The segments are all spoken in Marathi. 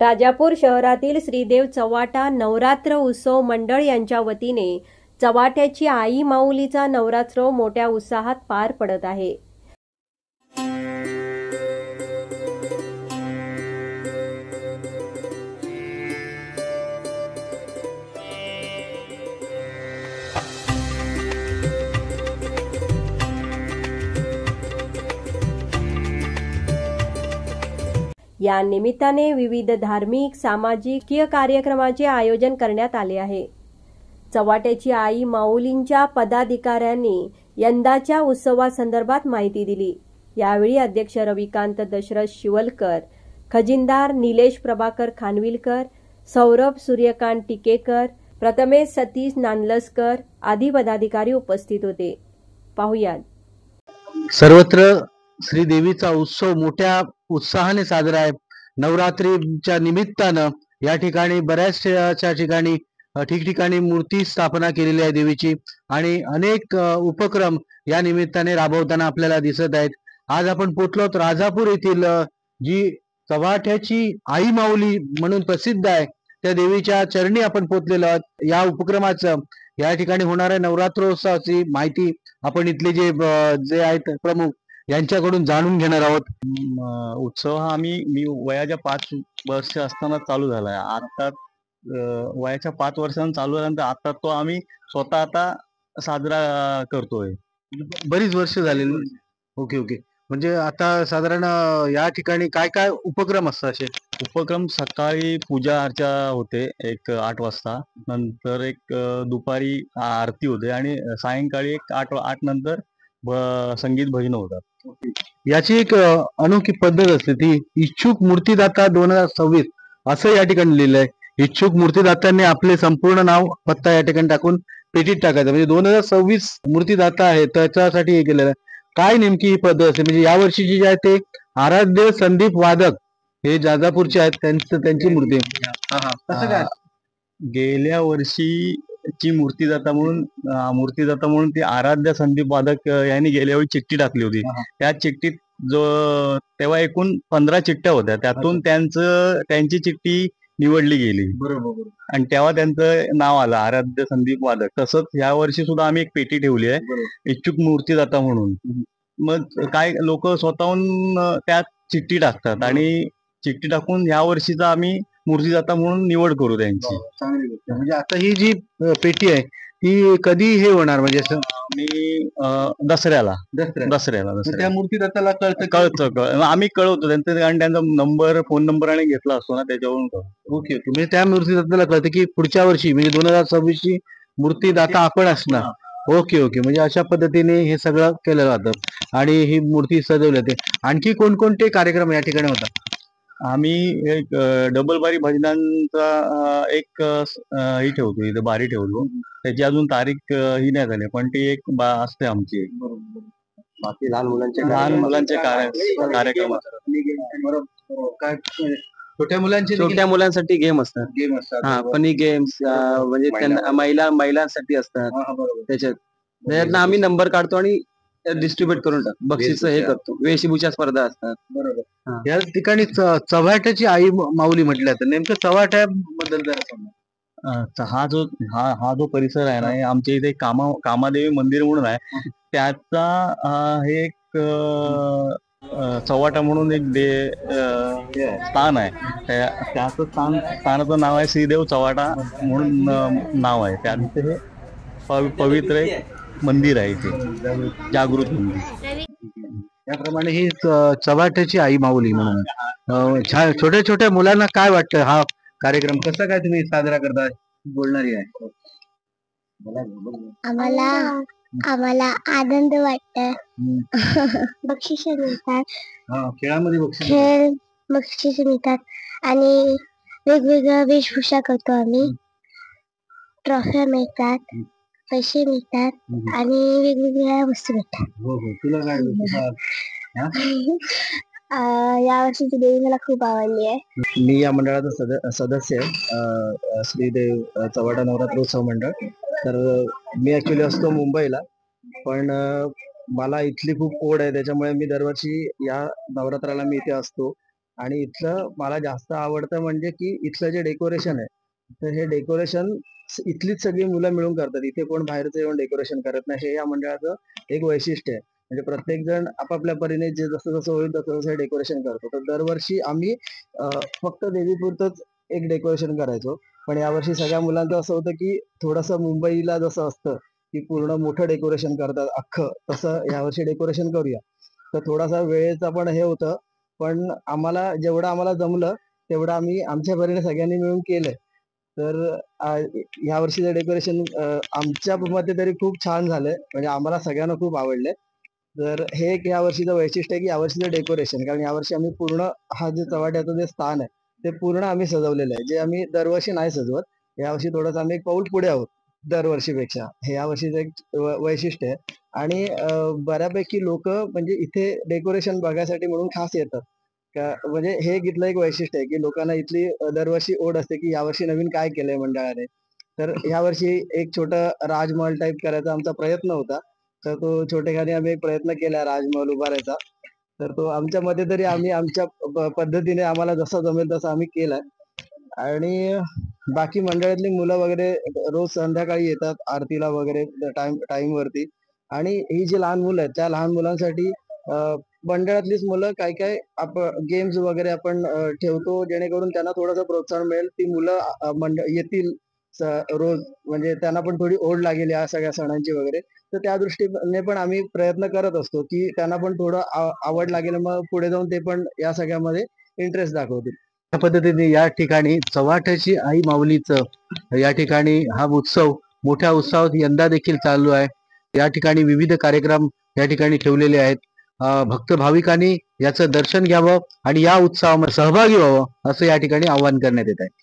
राजापूर शहरातील श्रीदेव चव्हाटा नवरात्र उत्सव मंडळ यांच्या वतीने चव्हाट्याची आई माऊलीचा नवरात्रोत्सव मोठ्या उत्साहात पार पडत आहे। या निमित्ताने विविध धार्मिक सामाजिक कार्यक्रमाचे आयोजन करण्यात आले आहे। चव्हाट्याची आई माऊलींच्या पदाधिकाऱ्यांनी यंदाच्या उत्सवासंदर्भात माहिती दिली। यावेळी अध्यक्ष रविकांत दशरथ शिवलकर, खजिनदार निलेश प्रभाकर खानविलकर, सौरभ सूर्यकांत टिकेकर, प्रथमेश सतीश नानलसकर आदी पदाधिकारी उपस्थित होते। पाहुयात। सर्वत्र श्रीदेवीचा उत्सव मोठ्या उत्साहाने साजरा आहे। नवरात्रीच्या निमित्तानं या ठिकाणी बऱ्याचशा ठिकाणी ठिकठिकाणी मूर्ती स्थापना केलेली आहे देवीची आणि अनेक उपक्रम या निमित्ताने राबवताना आपल्याला दिसत आहेत। आज आपण पोचलो राजापूर येथील जी चव्हाट्याची आई माऊली म्हणून प्रसिद्ध आहे त्या देवीच्या चरणी आपण पोचलेलो आहोत। या उपक्रमाचं या ठिकाणी होणाऱ्या नवरात्रोत्सवाची माहिती आपण इथले जे आहेत प्रमुख यांच्याकडून जाणून घेणार आहोत। उत्सव हा मी वयाच्या 5 वर्ष असताना चालू झालाय। आता वयाच्या 5 वर्षांनी चालू झाल्यानंतर आता तो आम्ही स्वतः आता साजरा करतोय। बरीच वर्ष झालेली। ओके ओके, म्हणजे आता साधारण या ठिकाणी काय काय उपक्रम असतात? असे उपक्रम सकाळी पूजा अर्चा होते एक 8 वाजता, नंतर एक दुपारी आरती होते आणि सायंकाळी एक 8 नंतर संगीत भजन होतात। याची एक अनोखी पद्धत असते ती इच्छुक मूर्तीदाता 2026 असं या ठिकाणी लिहिलं आहे। इच्छुक मूर्तीदात्यांनी आपले संपूर्ण नाव पत्ता या ठिकाणी टाकून पेटीत टाकायचं, म्हणजे 2026 मूर्तीदाता आहे त्याच्यासाठी हे केलेलं आहे। काय नेमकी ही पद्धत असते? म्हणजे यावर्षीची जी आहे ते आराध्य संदीप वादक हे जाजापूरचे आहेत, त्यांची मूर्ती कसं काय? गेल्या वर्षीची मूर्तीदाता म्हणून ती आराध्य संदीप वादक यांनी गेल्या वेळी चिठ्ठी टाकली होती। त्या चिठ्ठीत तेव्हा एकूण 15 चिठ्ठ्या होत्या, त्यातून त्यांची चिठ्ठी निवडली गेली। बरोबर। आणि तेव्हा त्यांचं नाव आलं आराध्य संदीप वादक। तसंच या वर्षी सुद्धा आम्ही एक पेटी ठेवली आहे इच्छुक मूर्तीदाता म्हणून। मग काय लोक स्वतःहून त्यात चिठ्ठी टाकतात आणि चिठ्ठी टाकून या वर्षीचा आम्ही मूर्तीदाता म्हणून निवड करू त्यांची। म्हणजे आता ही जी पेटी आहे ती कधी हे होणार? म्हणजे असं मी दसऱ्याला त्या मूर्तीदाताला कळतं आम्ही कळवतो त्यांचं, कारण त्यांचा नंबर फोन नंबर आणि घेतला असतो ना त्याच्यावरून। ओके ओके, म्हणजे त्या मूर्तीदाताला कळतं की पुढच्या वर्षी म्हणजे 2026 ची मूर्तीदाता आपण असणार। ओके ओके, म्हणजे अशा पद्धतीने हे सगळं केलं जातं आणि ही मूर्ती सजवली जाते। आणखी कोणकोणते कार्यक्रम या ठिकाणी होतात? आम्ही एक डबल बारी भजनांचा एक ही ठेवतो, इथे बारी ठेवतो। त्याची अजून तारीख ही नाही झाली, पण ती एक असते आमची। बाकी लहान मुलांचे कार्यक्रम असतात। छोट्या मुलांसाठी गेम असतात। फनी गेम्स म्हणजे त्यांना महिलांसाठी असतात। त्याच्यात आम्ही नंबर काढतो आणि डिस्ट्रीब्युट करून टाकतो, बक्षीस हे करतो। वेशभूषा स्पर्धा असतात। बरोबर। या ठिकाणी चव्हाट्याची आई माऊली म्हटलं तर नेमकं चव्हाट्याबद्दल जरा सांगा। हा जो परिसर आहे ना, आमच्या इथे कामादेवी मंदिर म्हणून आहे, त्याचा हे एक चव्हाटा म्हणून एक स्थान आहे। त्याचं स्थानाचं नाव आहे श्रीदेव चव्हाटा म्हणून नाव आहे। त्यांचं हे पवित्र एक मंदिर आहे इथे, जागृत मंदिर। त्याप्रमाणे ही चव्हाट्याची आई माऊली म्हणून छोट्या छोट्या मुलांना काय वाटतं हा कार्यक्रम कसा काय तुम्ही साजरा करता? बोलणारी आहे। आम्हाला आनंद वाटतं। बक्षीस मिळतात, खेळामध्ये बक्षीस मिळतात आणि वेगवेगळ्या वेशभूषा करतो आम्ही। ट्रॉफ्या मिळतात, पैसे मिळतात आणि वेगवेगळ्या वस्तू मिळतात। तुला काय? या वर्षीची देवी मला खूप आवडली आहे। मी या मंडळाचा सदस्य आहे, श्रीदेव चव्हाटा नवरात्रोत्सव मंडळ। तर मी ऍक्च्युली असतो मुंबईला, पण मला इथली खूप ओढ आहे, त्याच्यामुळे मी दरवर्षी या नवरात्राला मी इथे असतो आणि इथलं मला जास्त आवडतं म्हणजे की इथलं जे डेकोरेशन आहे, तर हे डेकोरेशन इथलीच सगळी मुलं मिळून करतात. इथे कोण बाहेरचं येऊन डेकोरेशन करत नाही. हे या मंडळाचं एक वैशिष्ट्य आहे. म्हणजे प्रत्येक जण आपापल्या परीने जे जसं जसं होईल तसं तसं डेकोरेशन करतो. तर दरवर्षी आम्ही फक्त देवीपुरतंच एक डेकोरेशन करायचो. पण यावर्षी सगळ्या मुलांचं असं होतं की थोडंसं मुंबईला जसं असतं की पूर्ण मोठं डेकोरेशन करतात अख्खं, तसं यावर्षी डेकोरेशन करूया. तर थोडासा वेळेचा पण हे होतं. पण जेवढं आम्हाला जमलं तेवढं आम्ही आमच्या परीने सगळ्यांनी मिळून केलंय. तर ह्या वर्षीचं डेकोरेशन आमच्या मते तरी खूप छान झालंय. म्हणजे आम्हाला सगळ्यांना खूप आवडलंय. तर हे एक या वर्षीचं वैशिष्ट्य आहे की यावर्षीचं डेकोरेशन, कारण यावर्षी आम्ही पूर्ण हा जे चव्हाट्याचं जे स्थान आहे ते पूर्ण आम्ही सजवलेलं आहे, जे आम्ही दरवर्षी नाही सजवत. यावर्षी थोडंसं आम्ही एक पाऊल पुढे आहोत दरवर्षीपेक्षा. हे यावर्षीचं एक वैशिष्ट्य आहे. आणि बऱ्यापैकी लोक म्हणजे इथे डेकोरेशन बघायसाठी म्हणून खास येतात. म्हणजे हे इथलं एक वैशिष्ट्य आहे की लोकांना इथली दरवर्षी ओढ असते की यावर्षी नवीन काय केलंय मंडळाने. तर यावर्षी एक छोटा राजमहल टाईप करायचा आमचा प्रयत्न होता. तर तो छोटेखानी आम्ही एक प्रयत्न केला राजमहल उभारायचा. तर तो आमच्या मध्ये तरी आम्ही आमच्या पद्धतीने आम्हाला जसं जमेल तसं आम्ही केलाय. आणि बाकी मंडळातली मुलं वगैरे रोज संध्याकाळी येतात आरतीला वगैरे टाइम वरती. आणि ही जी लहान मुलं आहेत त्या लहान मुलांसाठी मंडळातलीच मुलं काय काय गेम्स वगैरे आपण ठेवतो, जेणेकरून त्यांना थोडंसं प्रोत्साहन मिळेल. ती मुलं येतील रोज, म्हणजे त्यांना पण थोडी ओढ लागेल या सगळ्या सणांची वगैरे. तर त्या दृष्टीने पण आम्ही प्रयत्न करत असतो की त्यांना पण थोडं आवड लागेल, मग पुढे जाऊन ते पण या सगळ्यामध्ये इंटरेस्ट दाखवतील. त्या पद्धतीने या ठिकाणी चव्हाट्याची आई माऊलीचं या ठिकाणी हा उत्सव मोठ्या उत्साहात यंदा देखील चालू आहे. या ठिकाणी विविध कार्यक्रम या ठिकाणी ठेवलेले आहेत. भक्त भाविकांनी याचं दर्शन घ्यावं आणि या उत्सवामध्ये सहभागी व्हावं असं या ठिकाणी आवाहन करण्यात येत आहे.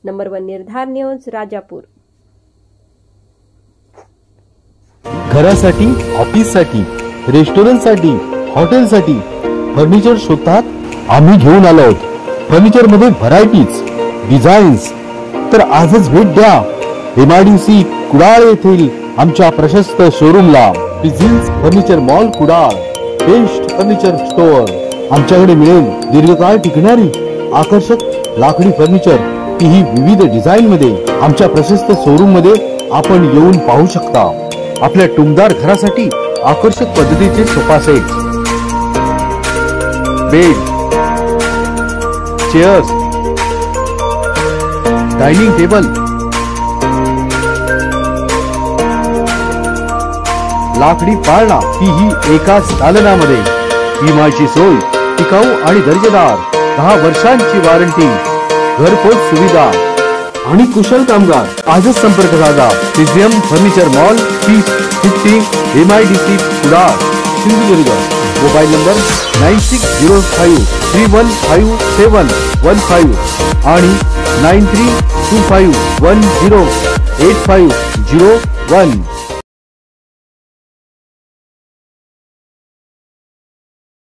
नंबर 1 निर्धार न्यूज राजापूर. घरासाठी, ऑफिससाठी, रेस्टॉरंटसाठी, हॉटेलसाठी फर्निचर शोधतात? आम्ही घेऊन आलो आहोत. फर्निचर मध्ये व्हरायटीज, डिझाईन्स. तर आजच भेट द्या MIDC कुडाळ येथील आमच्या प्रशस्त शोरूमला. बिझिन्स furniture mall Kudal, best furniture store. आमच्याकडे मिळेल दीर्घकाळ टिकणारी आकर्षक लाकडी फर्निचर, तीही विविध डिझाईन मध्ये. आमच्या प्रशस्त शोरूम मध्ये आपण येऊन पाहू शकता. आपल्या टुमदार घरासाठी आकर्षक पद्धतीचे sofa set, bed, chairs, dining table, लाकडी पाळणा, तीही एकाच दालनामध्ये. विम्याची सोय, टिकाऊ आणि दर्जेदार, 10 वर्षांची वॉरंटी, घरपोच सुविधा आणि कुशल कामगार. आजच संपर्क साधा. PGM furniture mall, 3050 MIDC Kudal, Sindhudurg. Mobile number 9605315715 आणि 9325108501.